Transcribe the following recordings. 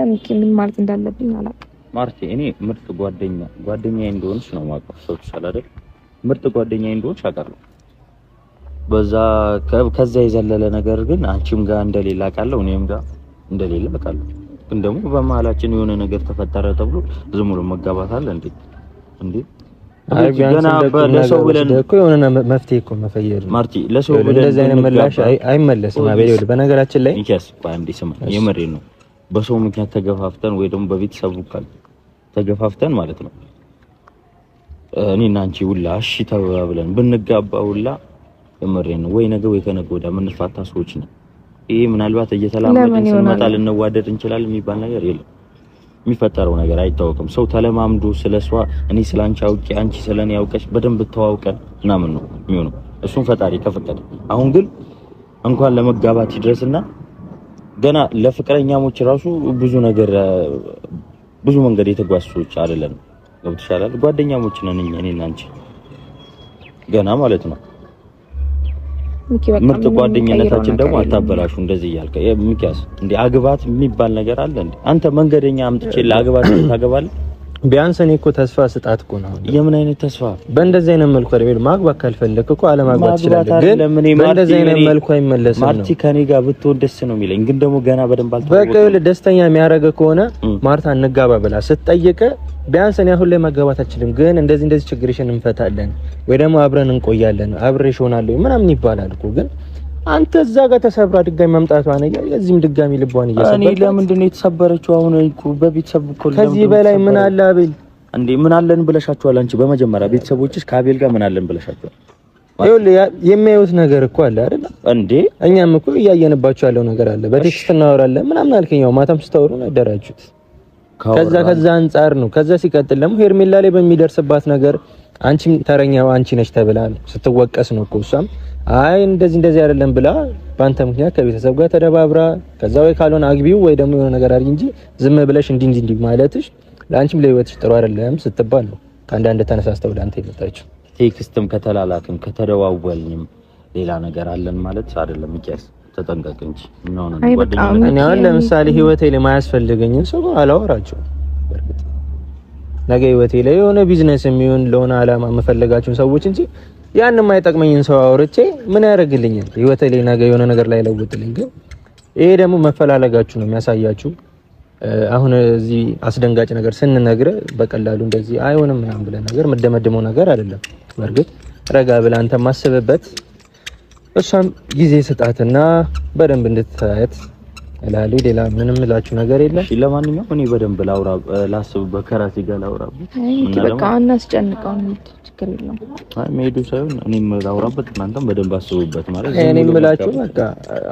ሚኪ ምን ማለት እንዳለብኝ አላውቅም። ማርቲ እኔ ምርጥ ጓደኛዬ እንደሆንሽ ነው የማውቀው። ሰው ተሻለ አይደል? ምርጥ ጓደኛዬ እንደሆንሽ አውቃለሁ። በዛ ከዛ የዘለለ ነገር ግን አንቺም ጋር እንደሌላ አውቃለሁ፣ እኔም ጋር እንደሌላ አውቃለሁ። ግን ደግሞ በመሀላችን የሆነ ነገር ተፈጠረ ተብሎ ዝም ብሎ መጋባት አለ እንዴ? ገና ለሰው ብለን እኮ የሆነ መፍትሄ እኮ መፈየድ ነው ማርቲ። ለሰው ብለን እንደዚህ አይነት ምላሽ አይመለስም። አቤል በነገራችን ላይ እንኪያስ አንዴ ስማ፣ የመሬን ነው በሰው ምክንያት ተገፋፍተን ወይ ደግሞ በቤተሰቡ ቃል ተገፋፍተን ማለት ነው እኔና አንቺ ሁላ እሺ ተባብለን ብንጋባ ሁላ የመሬን ነው ወይ ነገ ወይ ከነገ ወዲያ የምንፋታ ሰዎች ነው። ይሄ ምናልባት እየተላመድን ስንመጣ ልንዋደድ እንችላለን የሚባል ነገር የለም። የሚፈጠረው ነገር አይታወቅም። ሰው ተለማምዶ ስለሷ እኔ ስላንቺ አውቄ አንቺ ስለኔ ያውቀሽ በደንብ ተዋውቀን ምናምን ነው የሚሆነው። እሱን ፈጣሪ ከፈቀደ። አሁን ግን እንኳን ለመጋባት ይድረስና ገና ለፍቅረኛሞች ራሱ ብዙ መንገድ የተጓዙ ሰዎች አይደለም። ገብቶሻል? ጓደኛሞች ነን እኔና አንቺ ገና ማለት ነው። ምርጥ ጓደኝነታችን ደግሞ አታበላሹ። እንደዚህ እያልከ ሚኪያስ እንዴ አግባት የሚባል ነገር አለ እንዴ? አንተ መንገደኛ አምጥቼ ለአግባት ታገባለህ? ቢያንስ እኔ እኮ ተስፋ ስጣት እኮ ነው። የምን አይነት ተስፋ? በእንደዚህ አይነት መልኩ አይደል? ማግባት ካልፈለክ እኮ አለማግባት ትችላለህ። ግን በእንደዚህ አይነት መልኩ አይመለስም ነው። ማርቲ ከኔ ጋር ብትወድ ደስ ነው የሚለኝ። ግን ደግሞ ገና በደንብ አልተወደደ። በቃ ደስተኛ የሚያረግ ከሆነ ማርታ እንጋባ ብላ ስትጠይቅ ቢያንስ እኔ አሁን ላይ ማጋባት አልችልም፣ ግን እንደዚህ ችግርሽን እንፈታለን ወይ ደግሞ አብረን እንቆያለን፣ አብሬሽ ሆናለሁ ምናምን ይባላል እኮ። ግን አንተ እዛ ጋር ተሰብራ ድጋሚ መምጣቷ ነው የዚህም ድጋሚ ልቧን እየሰበረ። እኔ ለምንድን ነው የተሰበረችው? አሁን እኮ በቤተሰብ እኮ ከዚህ በላይ ምን አለ አቤል? እንዴ ምን አለን ብለሻቸዋል? አንቺ በመጀመሪያ ቤተሰቦችሽ ከአቤል ጋር ምን አለን ብለሻቸዋል? ይኸውልህ የሚያዩት ነገር እኮ አለ አይደል እንዴ? እኛም እኮ እያየንባቸው ያለው ነገር አለ። በቴክስት እናወራለን ምናምን አልከኝ። ያው ማታም ስታወሩ ነው ያደራችሁት። ከዛ አንፃር ነው። ከዛ ሲቀጥል ደግሞ ሄርሜላ ላይ በሚደርስባት ነገር አንቺም ተረኛው አንቺ ነሽ ተብላል ስትወቀስ ነው እኮ እሷም አይ እንደዚህ አይደለም ብላ በአንተ ምክንያት ከቤተሰብ ጋር ተደባብራ ከዛ ወይ ካልሆነ አግቢው ወይ ደግሞ የሆነ ነገር አድርጊ እንጂ ዝም ብለሽ እንዲህ ማለትሽ ለአንቺም ለህይወትሽ ጥሩ አይደለም ስትባል ነው ከአንዳንድ ተነሳስተው ወደ አንተ የመጣችው። ቴክስትም ከተላላክም ከተደዋወልንም ሌላ ነገር አለን ማለት አይደለም። ሚኪያስ ተጠንቀቅ እንጂ ነው ነው ጓደኛዬ። እኔ አሁን ለምሳሌ ህይወቴ ላይ ማያስፈልገኝን ሰው አላወራቸውም። በርግጥ ነገ ህይወቴ ላይ የሆነ ቢዝነስ የሚሆን ለሆነ አላማ የምፈልጋቸውን ሰዎች እንጂ ያን የማይጠቅመኝን ሰው አውርቼ ምን ያደርግልኛል? ህይወቴ ላይ ነገ የሆነ ነገር ላይ ለውጥልኝ። ግን ይሄ ደግሞ መፈላለጋችሁ ነው የሚያሳያችሁ። አሁን እዚህ አስደንጋጭ ነገር ስንነግር በቀላሉ እንደዚህ አይሆንም ምናምን ብለህ ነገር መደመደመው ነገር አይደለም። በርግጥ ረጋ ብለህ አንተ ማስበበት እሷም ጊዜ ስጣትና በደንብ እንድትታያት እላለሁ። ሌላ ምንም እላችሁ ነገር የለም። እሺ ለማንኛውም እኔ በደንብ ላውራ ላስብበት ከራሴ ጋር ላውራበት። በቃ እናስጨንቀው ችግር የለም። አይ መሄዱ ሳይሆን እኔም ላውራበት እናንተም በደንብ አስቡበት ማለት ነው። እኔም እላችሁ በቃ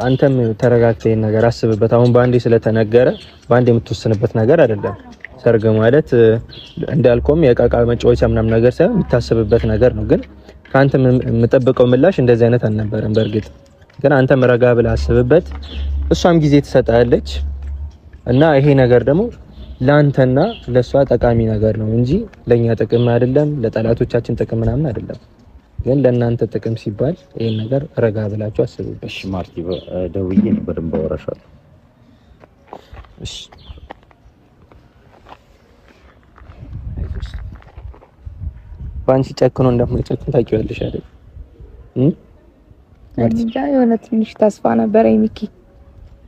አንተም ተረጋግተህ ነገር አስብበት። አሁን ባንዴ ስለተነገረ ባንዴ የምትወስንበት ነገር አይደለም። ሰርግ ማለት እንዳልከውም የቃቃ መጫወቻ ምናምን ነገር ሳይሆን የምታስብበት ነገር ነው። ግን ካንተ የምጠብቀው ምላሽ እንደዚህ አይነት አልነበረም። በእርግጥ ግን አንተም ረጋ ብለህ አስብበት። እሷም ጊዜ ትሰጣለች እና ይሄ ነገር ደግሞ ላንተና ለሷ ጠቃሚ ነገር ነው እንጂ ለኛ ጥቅም አይደለም፣ ለጠላቶቻችን ጥቅም ምናምን አይደለም። ግን ለእናንተ ጥቅም ሲባል ይሄን ነገር ረጋ ብላችሁ አስቡበት። እሺ ማርቲ ደውዬ ነው በደንብ አወራሻለሁ። እሺ ባንቺ ጨክኖ እንደማይጨክን ታውቂዋለሽ አይደል? እንጃ የሆነ ትንሽ ተስፋ ነበረኝ ሚኪ።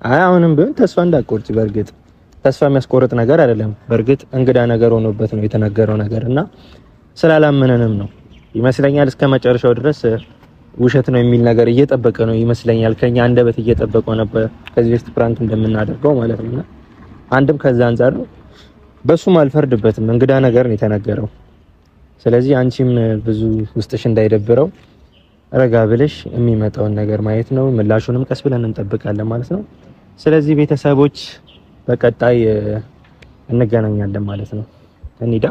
አይ አሁንም ቢሆን ተስፋ እንዳትቆርጪ። በእርግጥ ተስፋ የሚያስቆርጥ ነገር አይደለም። በእርግጥ እንግዳ ነገር ሆኖበት ነው የተነገረው ነገር እና ስላላመነንም ነው ይመስለኛል እስከ መጨረሻው ድረስ ውሸት ነው የሚል ነገር እየጠበቀ ነው ይመስለኛል። ከኛ አንደበት እየጠበቀው ነበር ከዚህ በፊት ፕራንክ እንደምናደርገው ማለት ነው። አንድም ከዛ አንፃር ነው በሱም አልፈርድበትም። እንግዳ ነገር ነው የተነገረው። ስለዚህ አንቺም ብዙ ውስጥሽ እንዳይደብረው ረጋ ብለሽ የሚመጣውን ነገር ማየት ነው። ምላሹንም ቀስ ብለን እንጠብቃለን ማለት ነው። ስለዚህ ቤተሰቦች በቀጣይ እንገናኛለን ማለት ነው። እንሂዳ